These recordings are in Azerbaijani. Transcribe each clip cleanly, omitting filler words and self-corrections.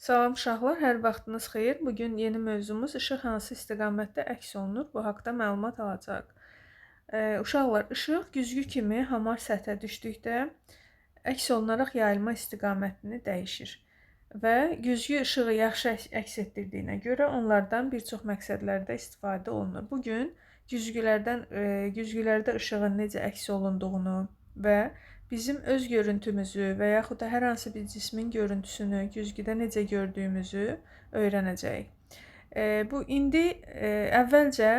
Salam uşaqlar, hər vaxtınız xeyir. Bugün yeni mövzumuz işıq hansı istiqamətdə əks olunur? Bu haqqda məlumat alacağıq. Uşaqlar, işıq güzgü kimi hamar səthə düşdükdə əks olunaraq yayılma istiqamətini dəyişir və güzgü işığı yaxşı əks etdirdiyinə görə onlardan bir çox məqsədlərdə istifadə olunur. Bugün güzgülərdə işığın necə əks olunduğunu və bizim öz görüntümüzü və yaxud da hər hansı bir cismin görüntüsünü güzgüdə necə gördüyümüzü öyrənəcəyik. Bu indi əvvəlcə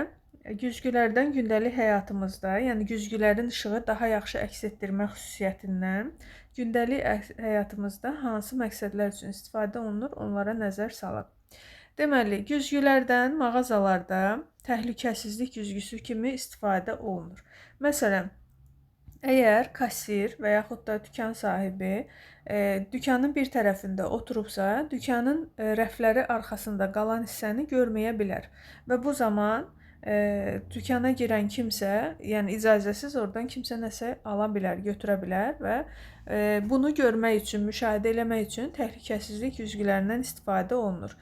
güzgülərdən gündəlik həyatımızda, yəni güzgülərin işığı daha yaxşı əks etdirmə xüsusiyyətindən gündəlik həyatımızda hansı məqsədlər üçün istifadə olunur, onlara nəzər salaq. Deməli, güzgülərdən mağazalarda təhlükəsizlik güzgüsü kimi istifadə olunur. Məsələn, əgər kassir və yaxud da dükan sahibi dükanın bir tərəfində oturubsa, dükanın rəfləri arxasında qalan hissəni görməyə bilər və bu zaman dükana girən kimsə, yəni icazəsiz oradan kimsə nəsə ala bilər, götürə bilər və bunu görmək üçün, müşahidə eləmək üçün təhlükəsizlik güzgülərindən istifadə olunur.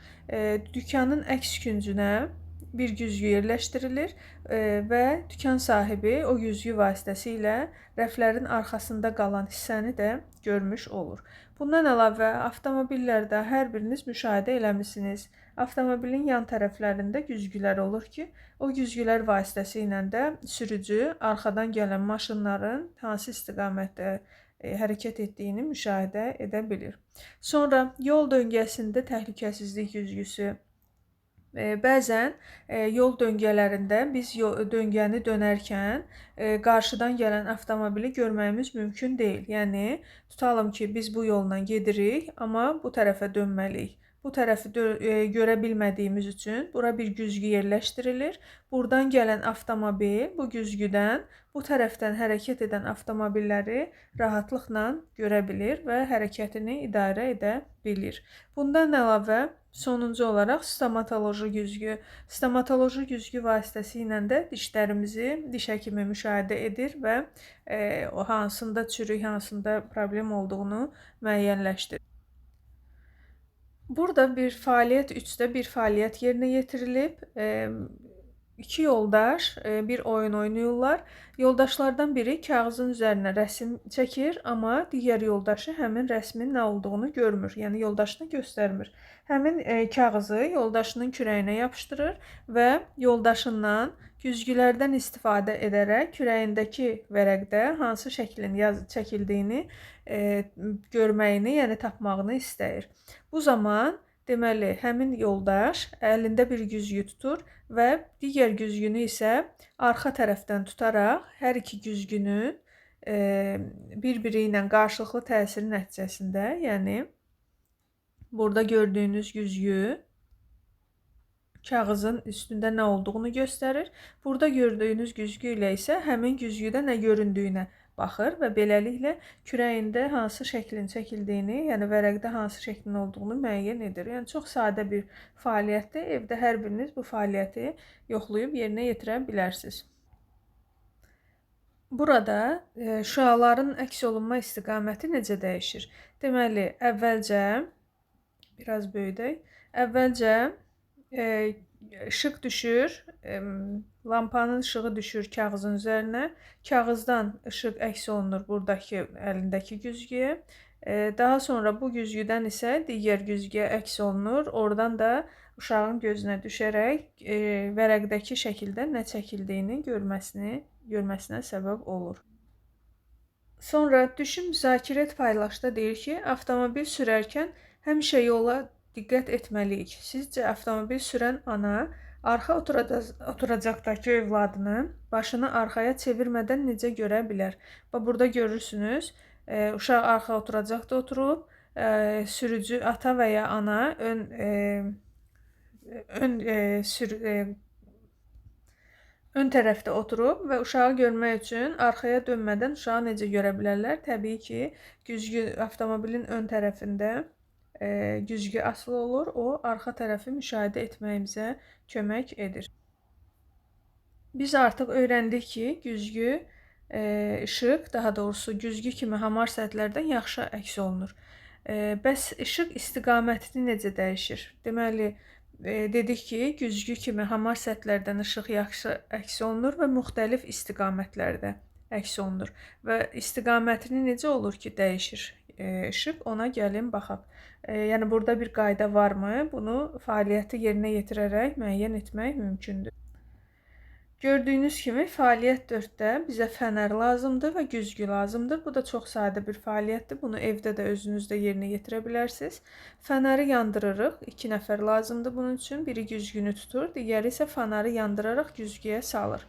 Dükanın əks küncünə bir güzgü yerləşdirilir və dükan sahibi o güzgü vasitəsilə rəflərin arxasında qalan hissəni də görmüş olur. Bundan əlavə, avtomobillərdə hər biriniz müşahidə eləmisiniz. Avtomobilin yan tərəflərində güzgülər olur ki, o güzgülər vasitəsilə də sürücü arxadan gələn maşınların hansı istiqamətdə hərəkət etdiyini müşahidə edə bilir. Sonra yol döngəsində təhlükəsizlik güzgüsü. Bəzən yol döngələrində biz döngəni dönərkən qarşıdan gələn avtomobili görməyimiz mümkün deyil. Yəni, tutalım ki, biz bu yolla gedirik, amma bu tərəfə dönməliyik. Bu tərəfi görə bilmədiyimiz üçün bura bir güzgü yerləşdirilir. Buradan gələn avtomobil bu güzgüdən bu tərəfdən hərəkət edən avtomobilləri rahatlıqla görə bilir və hərəkətini idarə edə bilir. Bundan əlavə, sonuncu olaraq stomatoloji güzgü. Stomatoloji güzgü vasitəsilə də dişlərimizi diş həkimi müşahidə edir və o hansında çürük, hansında problem olduğunu müəyyənləşdirir. Burada bir fəaliyyət, üçdə bir fəaliyyət yerinə yetirilib. İki yoldaş bir oyun oynayırlar. Yoldaşlardan biri kağızın üzərinə rəsm çəkir, amma digər yoldaşı həmin rəsmin nə olduğunu görmür, yəni yoldaşına göstərmir. Həmin kağızı yoldaşının kürəyinə yapışdırır və yoldaşından güzgülərdən istifadə edərək kürəyindəki vərəqdə hansı şəklin çəkildiyini görməyini, yəni tapmağını istəyir. Bu zaman deməli, həmin yoldaş əlində bir güzgü tutur və digər güzgünü isə arxa tərəfdən tutaraq hər iki güzgünün bir-biri ilə qarşılıqlı təsiri nəticəsində, yəni burada gördüyünüz güzgü kağızın üstündə nə olduğunu göstərir. Burada gördüyünüz güzgü ilə isə həmin güzgüdə nə göründüyünə baxır və beləliklə kürəyində hansı şəklin çəkildiyini, yəni vərəqdə hansı şəklin olduğunu müəyyən edir. Yəni çox sadə bir fəaliyyətdir. Evdə hər biriniz bu fəaliyyəti yoxlayıb yerinə yetirə bilərsiniz. Burada şüaların əks olunma istiqaməti necə dəyişir? Deməli, əvvəlcə biraz böyüdək. Əvvəlcə işıq düşür, lampanın işığı düşür kağızın üzərinə. Kağızdan işıq əks olunur buradakı əlindəki güzgüyə. Daha sonra bu güzgüdən isə digər güzgüyə əks olunur. Oradan da uşağın gözünə düşərək vərəqdəki şəkildə nə çəkildiyini görməsinə səbəb olur. Sonra düşün, müzakirə et, paylaşda deyir ki, avtomobil sürərkən həmişə yola diqqət etməliyik. Sizcə avtomobil sürən ana arxa oturacaqdakı övladını başını arxaya çevirmədən necə görə bilər? Bax, burada görürsünüz, uşaq arxa oturacaqda oturub, sürücü ata və ya ana ön tərəfdə oturub və uşağı görmək üçün arxaya dönmədən uşağı necə görə bilərlər? Təbii ki, avtomobilin ön tərəfində güzgü asılı olur, o arxa tərəfi müşahidə etməyimizə kömək edir. Biz artıq öyrəndik ki, işıq, daha doğrusu güzgü kimi hamar səthlərdən yaxşı əks olunur. Bəs işıq istiqamətini necə dəyişir? Deməli, dedik ki, güzgü kimi hamar səthlərdən işıq yaxşı əks olunur və müxtəlif istiqamətlərdə əks olunur və istiqamətini necə olur ki, dəyişir işıq? Ona gəlin baxaq. Yəni burada bir qayda varmı? Bunu fəaliyyəti yerinə yetirərək müəyyən etmək mümkündür. Gördüyünüz kimi fəaliyyət 4-də bizə fənər lazımdır və güzgü lazımdır. Bu da çox sadə bir fəaliyyətdir. Bunu evdə də özünüz də yerinə yetirə bilərsiniz. Fənəri yandırırıq. 2 nəfər lazımdır bunun üçün. Biri güzgünü tutur, digəri isə fənəri yandıraraq güzgüyə salır.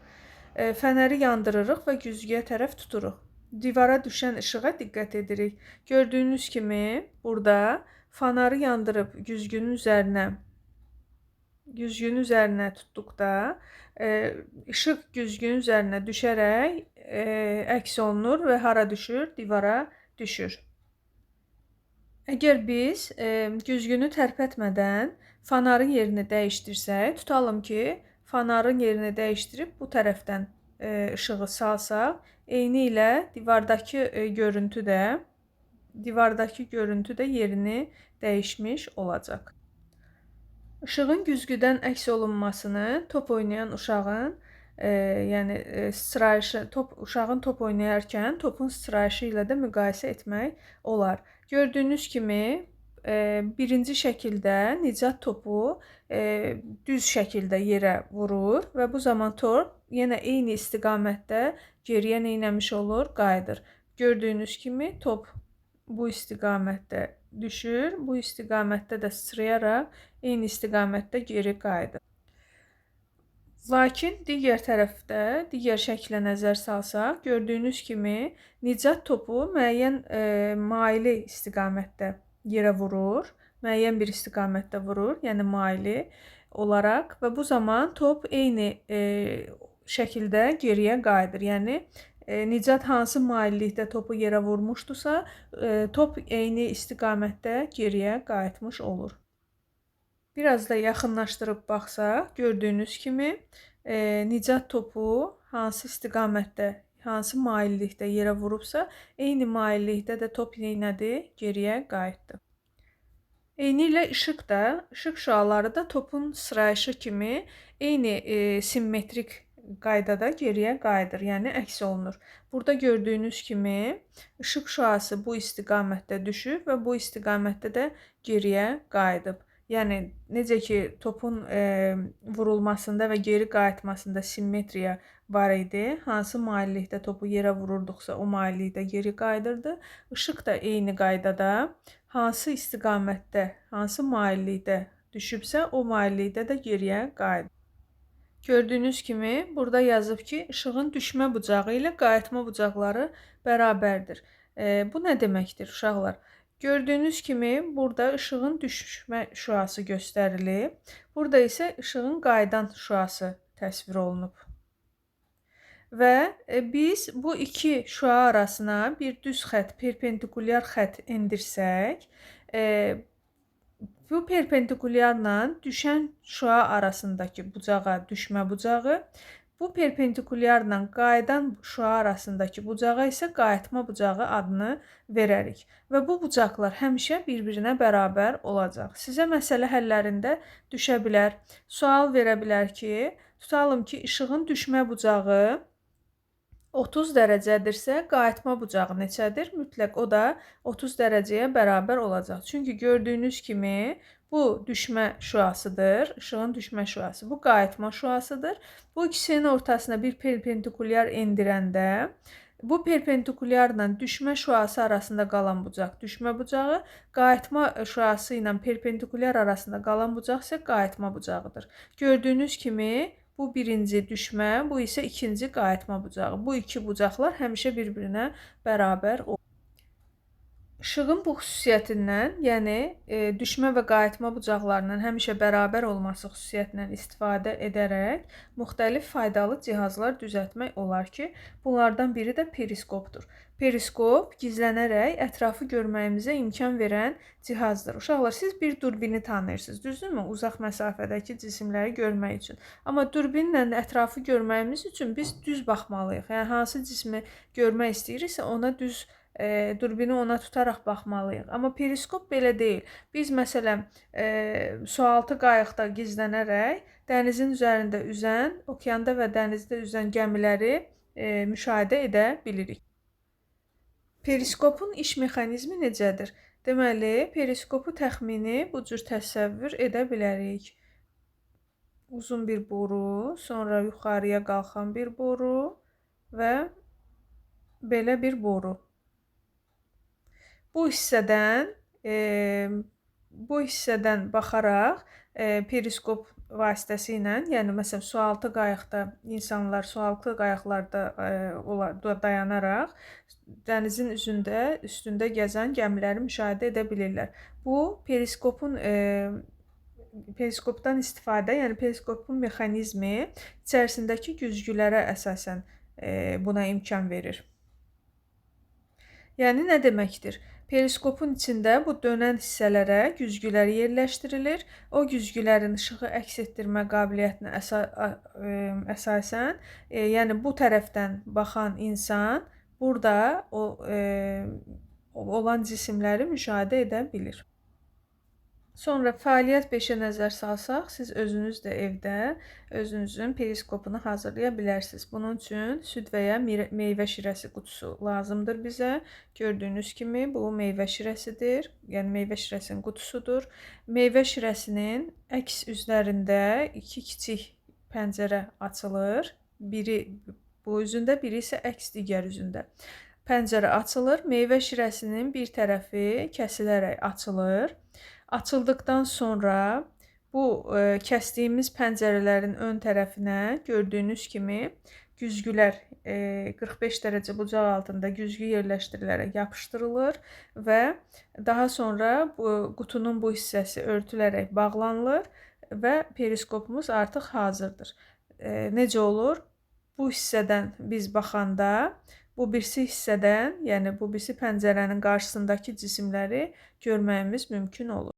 Fənəri yandırırıq və güzgüyə tərəf tuturuq. Divara düşən işığa diqqət edirik. Gördüyünüz kimi burada fənəri yandırıb güzgünün üzərinə tutduqda işıq güzgünün üzərinə düşərək əks olunur və hara düşür? Divara düşür. Əgər biz güzgünü tərpətmədən fanarın yerini dəyişdirsək, tutalım ki, fanarın yerini dəyişdirib bu tərəfdən işığı salsaq, eyni ilə divardakı görüntü də yerini dəyişmiş olacaq. Işığın güzgüdən əks olunmasını top oynayan uşağın, uşağın top oynayarkən topun sıçrayışı ilə də müqayisə etmək olar. Gördüyünüz kimi birinci şəkildə Nicat topu düz şəkildə yerə vurur və bu zaman top yenə eyni istiqamətdə geriyə neyləmiş olur? Qayıdır. Gördüyünüz kimi top bu istiqamətdə düşür, bu istiqamətdə də sıçrayaraq eyni istiqamətdə geri qayıdır. Lakin digər tərəfdə, digər şəklə nəzər salsaq, gördüyünüz kimi Nicat topu müəyyən maili istiqamətdə yerə vurur, müəyyən bir istiqamətdə vurur, yəni maili olaraq və bu zaman top eyni şəkildə geriyə qayıdır. Yəni Nicat hansı maillikdə topu yerə vurmuşdusa, top eyni istiqamətdə geriyə qayıtmış olur. Biraz da yaxınlaşdırıb baxsaq, gördüyünüz kimi Nicat topu hansı istiqamətdə, hansı maillikdə yerə vurubsa, eyni maillikdə də top neynədi? Geriyə qayıtdı. Eyni ilə işıq şüaları da topun sıçrayışı kimi eyni simmetrik qaydada geriyə qayıdır, yəni əks olunur. Burada gördüyünüz kimi işıq şüası bu istiqamətdə düşüb və bu istiqamətdə də geriyə qayıdıb. Yəni necə ki topun vurulmasında və geri qayıtmasında simmetriya var idi. Hansı maillikdə topu yerə vururduqsa o maillikdə geri qayıdırdı. Işıq da eyni qaydada hansı istiqamətdə, hansı maillikdə düşübsə o maillikdə də geriyə qayıdır. Gördüyünüz kimi burada yazıb ki, işığın düşmə bucağı ilə qayıtma bucaqları bərabərdir. Bu nə deməkdir uşaqlar? Gördüyünüz kimi burada işığın düşmə şüası göstərilib. Burada isə işığın qayıdan şüası təsvir olunub. Və biz bu iki şüa arasına bir düz xətt, perpendikulyar xətt endirsək, bu perpendikulyarla düşən şüa arasındakı bucağa düşmə bucağı, bu perpendikulyarla qayıdan şüa arasındakı bucağa isə qayıtma bucağı adını verərik. Və bu bucaqlar həmişə bir-birinə bərabər olacaq. Sizə məsələ həllərində düşə bilər. Sual verə bilər ki, tutalım ki, işığın düşmə bucağı 30 dərəcədirsə, qayıtma bucağı neçədir? Mütləq o da 30 dərəcəyə bərabər olacaq. Çünki gördüyünüz kimi bu düşmə şüasıdır, işığın düşmə şüası. Bu qayıtma şüasıdır. Bu ikisinin ortasına bir perpendikulyar endirəndə, bu perpendikulyarla düşmə şüası arasında qalan bucaq düşmə bucağı, qayıtma şüası ilə perpendikulyar arasında qalan bucaq isə qayıtma bucağıdır. Gördüyünüz kimi bu birinci düşmə, bu isə ikinci qayıtma bucağı. Bu iki bucaqlar həmişə bir-birinə bərabər olur. İşığın bu xüsusiyyətindən, yəni düşmə və qayıtma bucaqlarının həmişə bərabər olması xüsusiyyətindən istifadə edərək müxtəlif faydalı cihazlar düzəltmək olar ki, bunlardan biri də periskopdur. Periskop gizlənərək ətrafı görməyimizə imkan verən cihazdır. Uşaqlar, siz bir durbini tanıyırsınız, düzdürmü? Uzaq məsafədəki cisimləri görmək üçün. Amma durbinlə ətrafı görməyimiz üçün biz düz baxmalıyıq. Yəni hansı cismi görmək istəyiriksə ona düz durbini ona tutaraq baxmalıyıq. Amma periskop belə deyil. Biz məsələn sualtı qayıqda gizlənərək dənizin üzərində üzən, okeanda və dənizdə üzən gəmiləri müşahidə edə bilirik. Periskopun iş mexanizmi necədir? Deməli, periskopu təxmini bu cür təsəvvür edə bilərik. Uzun bir boru, sonra yuxarıya qalxan bir boru və belə bir boru. Bu hissədən baxaraq periskop vasitəsilə, yəni məsələn sualtı qayıqda insanlar sualtı qayıqlarda dayanaraq dənizin üstündə gəzən gəmiləri müşahidə edə bilirlər. Bu periskopdan istifadə, yəni periskopun mexanizmi içərisindəki güzgülərə əsasən buna imkan verir. Yəni nə deməkdir? Periskopun içində bu dönən hissələrə güzgülər yerləşdirilir. O güzgülərin işığı əks etdirmə qabiliyyətinə əsasən, yəni bu tərəfdən baxan insan burada olan cisimləri müşahidə edə bilir. Sonra fəaliyyət 5-ə nəzər salsaq, siz özünüz də evdə özünüzün periskopunu hazırlaya bilərsiniz. Bunun üçün süd və ya meyvə şirəsi qutusu lazımdır bizə. Gördüyünüz kimi bu meyvə şirəsidir, yəni meyvə şirəsinin qutusudur. Meyvə şirəsinin əks üzlərində 2 kiçik pəncərə açılır. Biri bu üzündə, biri isə əks digər üzündə. Pəncərə açılır, meyvə şirəsinin bir tərəfi kəsilərək açılır. Açıldıqdan sonra bu kəsdiyimiz pəncərələrin ön tərəfinə gördüyünüz kimi güzgülər 45 dərəcə bucaq altında güzgü yerləşdirilərək yapışdırılır və daha sonra bu qutunun bu hissəsi örtülərək bağlanılır və periskopumuz artıq hazırdır. Necə olur? Bu hissədən biz baxanda bu birisi hissədən, yəni bu birisi pəncərənin qarşısındakı cisimləri görməyimiz mümkün olur.